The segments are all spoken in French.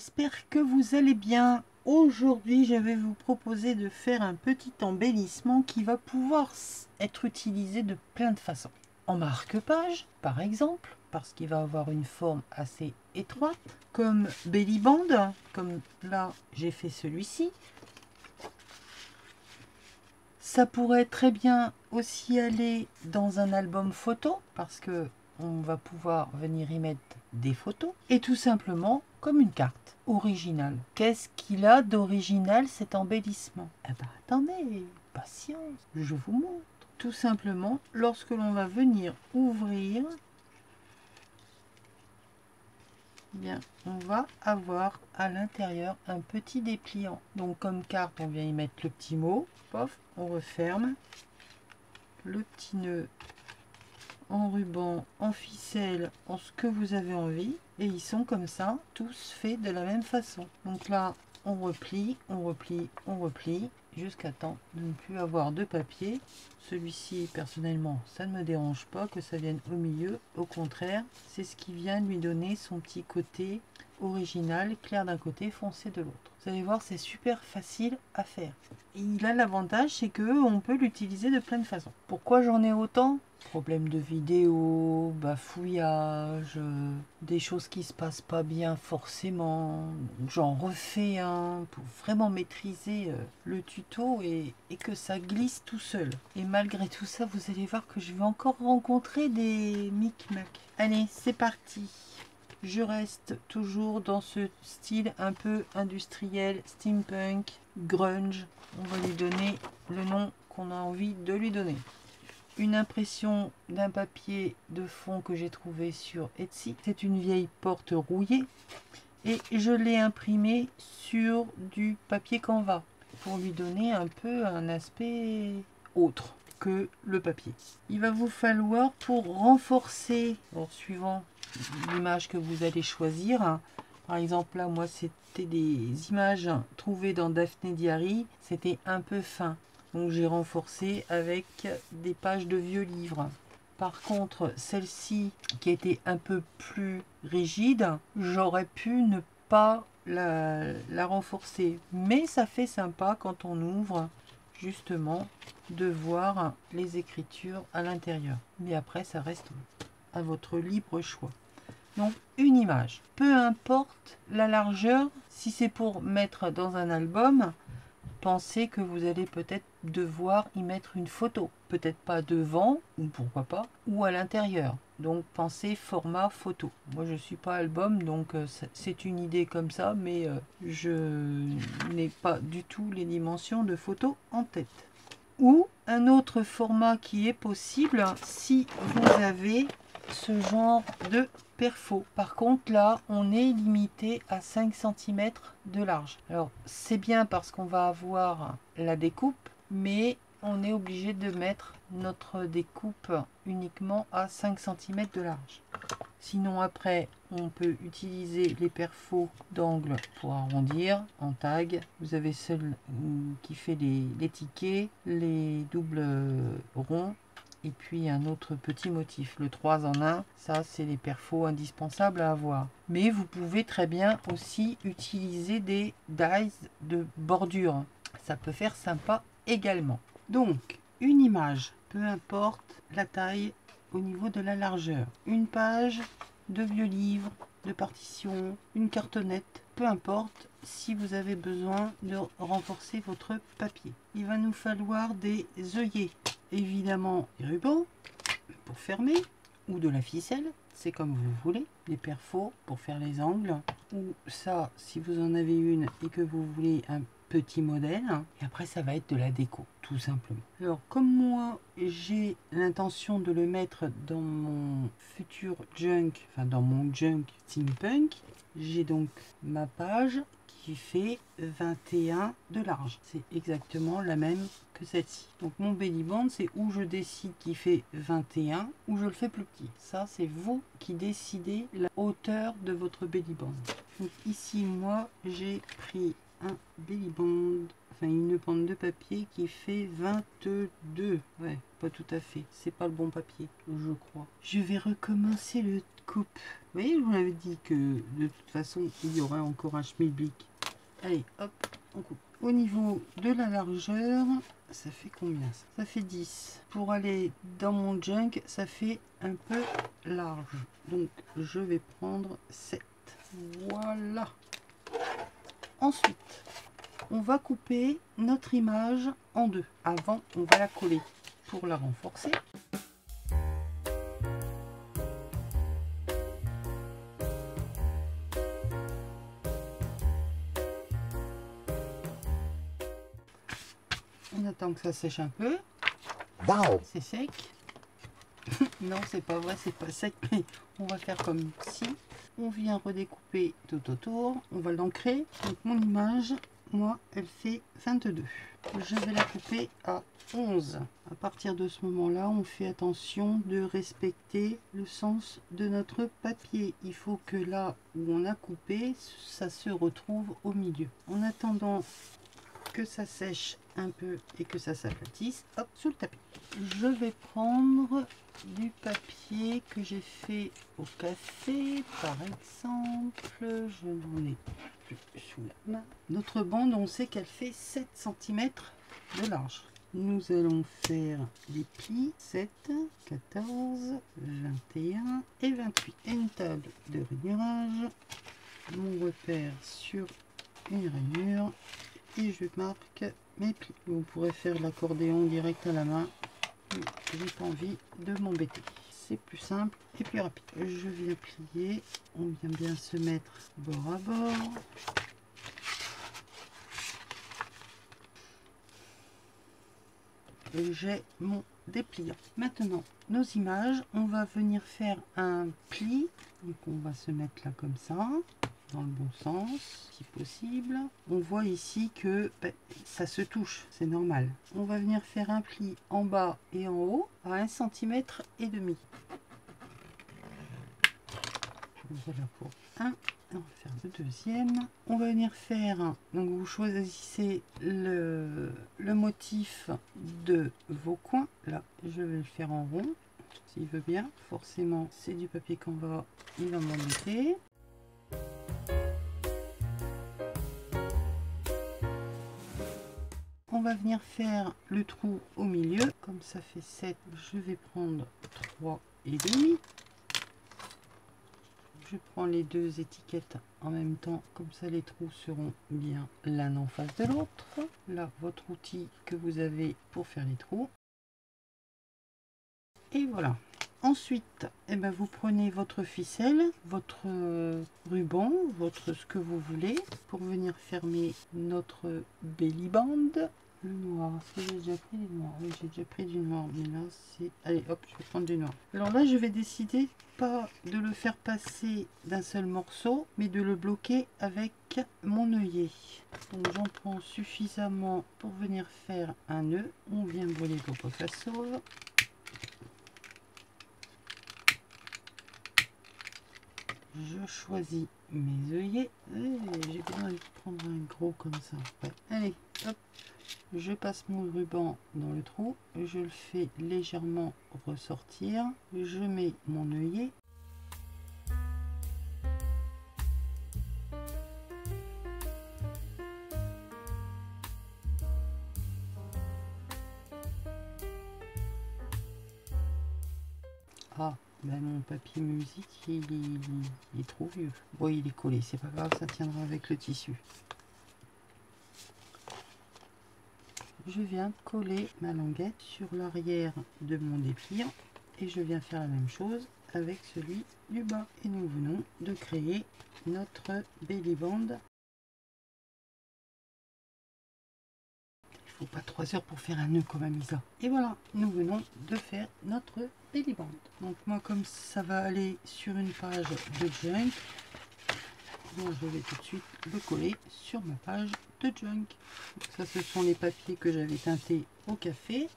j'espère que vous allez bien. Aujourd'hui, je vais vous proposer de faire un petit embellissement qui va pouvoir être utilisé de plein de façons. En marque-page, par exemple, parce qu'il va avoir une forme assez étroite, comme belly band, comme là j'ai fait celui-ci. Ça pourrait très bien aussi aller dans un album photo, parce que on va pouvoir venir y mettre des photos, et tout simplement comme une carte originale. Qu'est-ce qu'il a d'original cet embellissement? Eh ben attendez, patience, je vous montre. Tout simplement, lorsque l'on va venir ouvrir, bien, on va avoir à l'intérieur un petit dépliant. Donc comme carte, on vient y mettre le petit mot, pof, on referme, le petit nœud en ruban, en ficelle, en ce que vous avez envie, et ils sont comme ça, tous faits de la même façon. Donc là, on replie, on replie, on replie, jusqu'à temps de ne plus avoir de papier. Celui-ci, personnellement, ça ne me dérange pas que ça vienne au milieu, au contraire, c'est ce qui vient lui donner son petit côté original, clair d'un côté, foncé de l'autre. Vous allez voir, c'est super facile à faire. Il a l'avantage, c'est que on peut l'utiliser de plein de façons. Pourquoi j'en ai autant? Problème de vidéo, bafouillage, des choses qui se passent pas bien forcément. J'en refais un pour vraiment maîtriser le tuto et que ça glisse tout seul. Et malgré tout ça, vous allez voir que je vais encore rencontrer des micmacs. Allez, c'est parti. Je reste toujours dans ce style un peu industriel, steampunk, grunge. On va lui donner le nom qu'on a envie de lui donner. Une impression d'un papier de fond que j'ai trouvé sur Etsy. C'est une vieille porte rouillée et je l'ai imprimé sur du papier Canva pour lui donner un peu un aspect autre que le papier. Il va vous falloir, pour renforcer, suivant l'image que vous allez choisir, par exemple là moi c'était des images trouvées dans Daphné Diary, c'était un peu fin. Donc j'ai renforcé avec des pages de vieux livres. Par contre, celle-ci qui était un peu plus rigide, j'aurais pu ne pas la renforcer. Mais ça fait sympa quand on ouvre justement de voir les écritures à l'intérieur. Mais après, ça reste à votre libre choix. Donc une image. Peu importe la largeur, si c'est pour mettre dans un album, pensez que vous allez peut-être devoir y mettre une photo. Peut-être pas devant, ou pourquoi pas, ou à l'intérieur. Donc pensez format photo. Moi je suis pas album, donc c'est une idée comme ça, mais je n'ai pas du tout les dimensions de photo en tête. Ou un autre format qui est possible si vous avez ce genre de perfo. Par contre là on est limité à 5 cm de large. Alors c'est bien parce qu'on va avoir la découpe, mais on est obligé de mettre notre découpe uniquement à 5 cm de large. Sinon après on peut utiliser les perfos d'angle pour arrondir en tag. Vous avez celle qui fait les tickets, les doubles ronds, et puis un autre petit motif, le 3 en 1, ça c'est les perfos indispensables à avoir. Mais vous pouvez très bien aussi utiliser des dies de bordure, ça peut faire sympa également. Donc une image, peu importe la taille au niveau de la largeur, une page de vieux livres, de partition, une cartonnette, peu importe, si vous avez besoin de renforcer votre papier. Il va nous falloir des œillets, évidemment des rubans pour fermer, ou de la ficelle, c'est comme vous voulez, des perfos pour faire les angles, ou ça si vous en avez une et que vous voulez un petit modèle, et après ça va être de la déco tout simplement. Alors comme moi j'ai l'intention de le mettre dans mon futur junk, enfin dans mon junk steampunk, j'ai donc ma page qui fait 21 de large, c'est exactement la même que celle-ci. Donc mon belly band, c'est où je décide qui fait 21 ou je le fais plus petit. Ça c'est vous qui décidez la hauteur de votre belly band. Donc ici moi j'ai pris un belly band enfin une bande de papier qui fait 22. Ouais, pas tout à fait. C'est pas le bon papier, je crois. Je vais recommencer le coupe. Vous voyez, je vous l'avais dit que de toute façon, il y aurait encore un schmilblick. Allez, hop, on coupe. Au niveau de la largeur, ça fait combien ça? Ça fait 10. Pour aller dans mon junk, ça fait un peu large. Donc, je vais prendre 7. Voilà. Ensuite, on va couper notre image en deux. Avant, on va la coller pour la renforcer. On attend que ça sèche un peu. Wow. C'est sec. Non, c'est pas vrai, c'est pas sec, mais on va faire comme si. On vient redécouper tout autour. On va l'ancrer. Donc mon image, moi, elle fait 22. Je vais la couper à 11. À partir de ce moment-là, on fait attention de respecter le sens de notre papier. Il faut que là où on a coupé, ça se retrouve au milieu. En attendant que ça sèche un peu et que ça s'aplatisse, hop, sous le tapis. Je vais prendre du papier que j'ai fait au café, par exemple. Je n'en ai plus sous la main. Notre bande, on sait qu'elle fait 7 cm de large. Nous allons faire des plis 7, 14, 21 et 28. Et une table de rainurage. Mon repère sur une rainure. Et je marque mes plis. Vous pourrez faire l'accordéon direct à la main. J'ai pas envie de m'embêter. C'est plus simple et plus rapide. Je viens plier. On vient bien se mettre bord à bord. J'ai mon dépliant. Maintenant, nos images, on va venir faire un pli. Donc on va se mettre là comme ça, dans le bon sens, si possible. On voit ici que ça se touche, c'est normal. On va venir faire un pli en bas et en haut à 1,5 cm. Voilà pour un. On va faire le deuxième. On va venir faire, donc vous choisissez le motif de vos coins. Là, je vais le faire en rond, s'il veut bien. Forcément, c'est du papier Canva, il va m'embêter. On va venir faire le trou au milieu. Comme ça fait 7, je vais prendre 3,5. Je prends les deux étiquettes en même temps, comme ça les trous seront bien l'un en face de l'autre. Là, votre outil que vous avez pour faire les trous. Et voilà. Ensuite, vous prenez votre ficelle, votre ruban, ce que vous voulez, pour venir fermer notre belly band. Le noir, est-ce que j'ai déjà pris du noir? Oui, j'ai déjà pris du noir, mais là c'est... Allez, hop, je vais prendre du noir. Alors là, je vais décider pas de le faire passer d'un seul morceau, mais de le bloquer avec mon œillet. Donc j'en prends suffisamment pour venir faire un nœud. On vient brûler pour que ça sauve. Je choisis mes œillets. J'ai bien envie de prendre un gros comme ça. Ouais. Allez, hop. Je passe mon ruban dans le trou, je le fais légèrement ressortir, je mets mon œillet. Ah, mon papier musique, il est trop vieux. Bon, il est collé, c'est pas grave, ça tiendra avec le tissu. Je viens coller ma languette sur l'arrière de mon dépliant et je viens faire la même chose avec celui du bas. Et nous venons de créer notre belly band. Il faut pas 3 heures pour faire un nœud quand même, Isa. Et voilà, nous venons de faire notre belly band. Donc moi, comme ça va aller sur une page de junk, moi je vais tout de suite le coller sur ma page de junk. Donc ça, ce sont les papiers que j'avais teintés au café.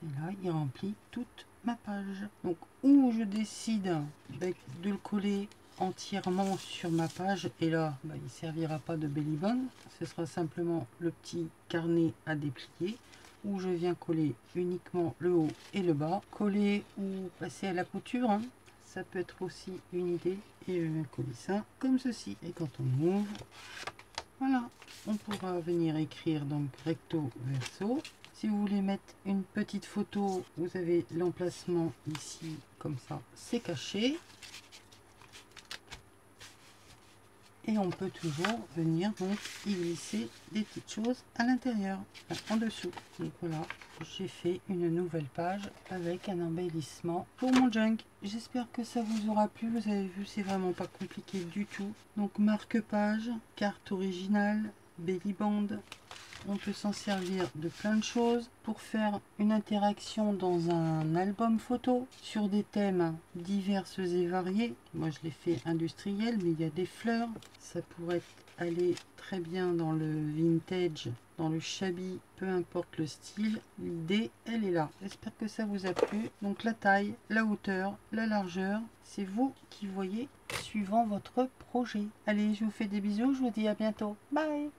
Et là, il remplit toute ma page. Donc, où je décide de le coller entièrement sur ma page. Et là, bah, il servira pas de belly band. Ce sera simplement le petit carnet à déplier où je viens coller uniquement le haut et le bas. Coller ou passer à la couture, hein. Ça peut être aussi une idée. Et je viens coller ça comme ceci. Et quand on ouvre, voilà, on pourra venir écrire donc recto verso. Si vous voulez mettre une petite photo, vous avez l'emplacement ici, comme ça, c'est caché. Et on peut toujours venir donc y glisser des petites choses à l'intérieur, enfin, en dessous. Donc voilà, j'ai fait une nouvelle page avec un embellissement pour mon junk. J'espère que ça vous aura plu. Vous avez vu, c'est vraiment pas compliqué du tout. Donc marque-page, carte originale, belly band. On peut s'en servir de plein de choses pour faire une interaction dans un album photo sur des thèmes divers et variés. Moi je l'ai fait industriel, mais il y a des fleurs. Ça pourrait aller très bien dans le vintage, dans le shabby, peu importe le style. L'idée, elle est là. J'espère que ça vous a plu. Donc la taille, la hauteur, la largeur, c'est vous qui voyez suivant votre projet. Allez, je vous fais des bisous, je vous dis à bientôt. Bye!